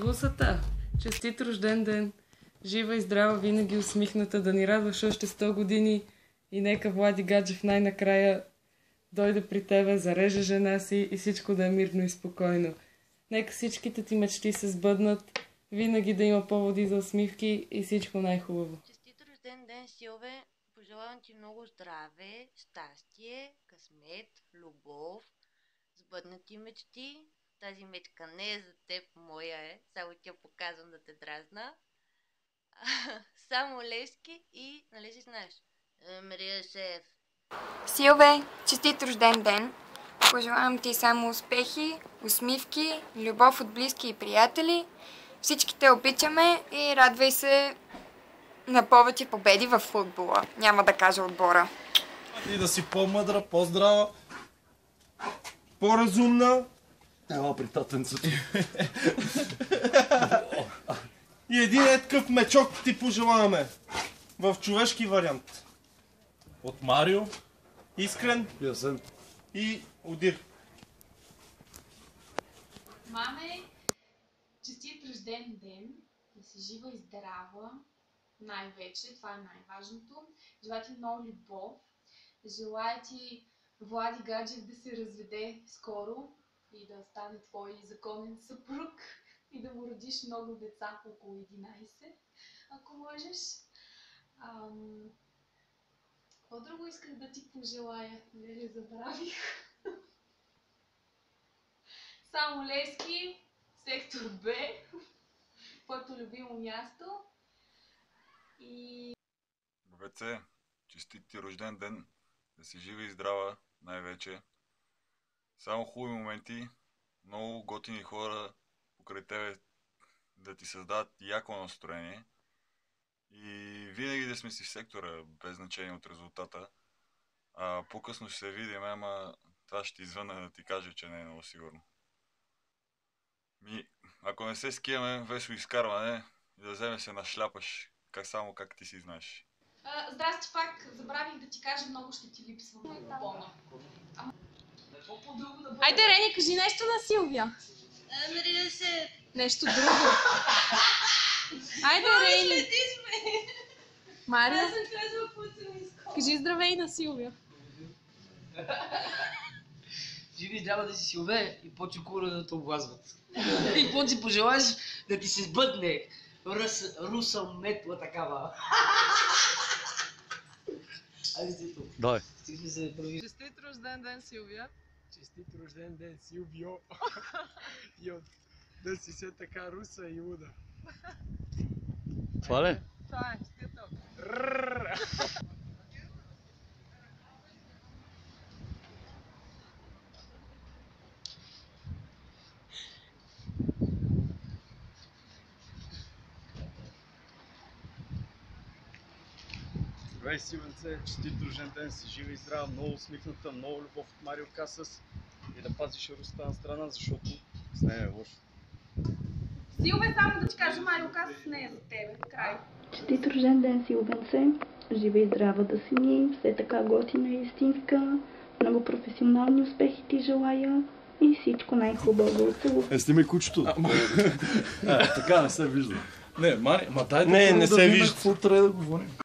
Русата, честит рожден ден! Жива и здрава, винаги усмихната, да ни радваш още 100 години и нека Влади Гаджев най-накрая дойде при тебе, зареже жена си и всичко да е мирно и спокойно. Нека всичките ти мечти се сбъднат, винаги да има поводи за усмивки и всичко най-хубаво. Честит рожден ден, Силве! Пожелавам ти много здраве, щастие, късмет, любов, сбъднати мечти. Тази мечка не е за теб, моя е, само ти я показвам да те дразна. Само лески и, нали си знаеш? Мария Шеф. Силве, честит рожден ден! Пожелавам ти само успехи, усмивки, любов от близки и приятели. Всички те обичаме и радвай се на повече победи във футбола. Няма да кажа отбора. И да си по-мъдра, по-здрава, по-разумна. Ела при татенцето. И един такъв мечок ти пожелаваме. В човешки вариант. От Марио, Искрен и Одир. Маме, честит рожден ден, да си жива и здрава, най-вече, това е най-важното. Желая ти много любов, желая ти Влади Гаджев да се разведе скоро и да стане твой законен съпруг и да му родиш много деца, около 11, ако можеш. Какво друго исках да ти пожелая? Не забравих. Само Лески, сектор Б, твоето любимо място. И... Бабеце, честит ти рожден ден, да си жива и здрава, най-вече. Само хубави моменти, много готини хора покрай тебе да ти създадат яко настроение. И винаги да сме си в сектора, без значение от резултата. По-късно ще се видим, ама това ще извънна да ти кажа, че не е много сигурно. Ако не се скиеме, весело изкарване и да вземе се нашляпаш, само как ти си знаеш. Здрасти пак, забравих да ти кажа, много ще ти липсва бона. Айде, Рени, кажи нещо на Силвия. Мария Шеф. Нещо друго. Айде, Рени. Мария, Аз съм казала, какво съм искала. кажи здравей на Силвия. Живи и здрава да си Силве и почва кура да те облазват. И какво си пожелаш да ти се сбъдне руса метла такава. Айде си тук. Дай. Стигни се прави. Честит рожден ден, Силвия! Честит рожден ден, Силвио! И да си се така руса и луда. Това ли? Това е, честито! Здравей, Сивенце, честит рожден ден, си жива и здрава, много усмихната, много любов от Марио Касас и да пазиш Русата на страна, защото с нея е лошо. Силве, само да ти кажа, Марио Касас не е за тебе. Край. Честит рожден ден, Силвенце, жива и здрава да си ни, все така готина и истинска, много професионални успехи ти желая и всичко най-хубаво. Целувам. Снимай кучето. Така не се вижда. Не, дай не се вижда. Какво трябва да говорим?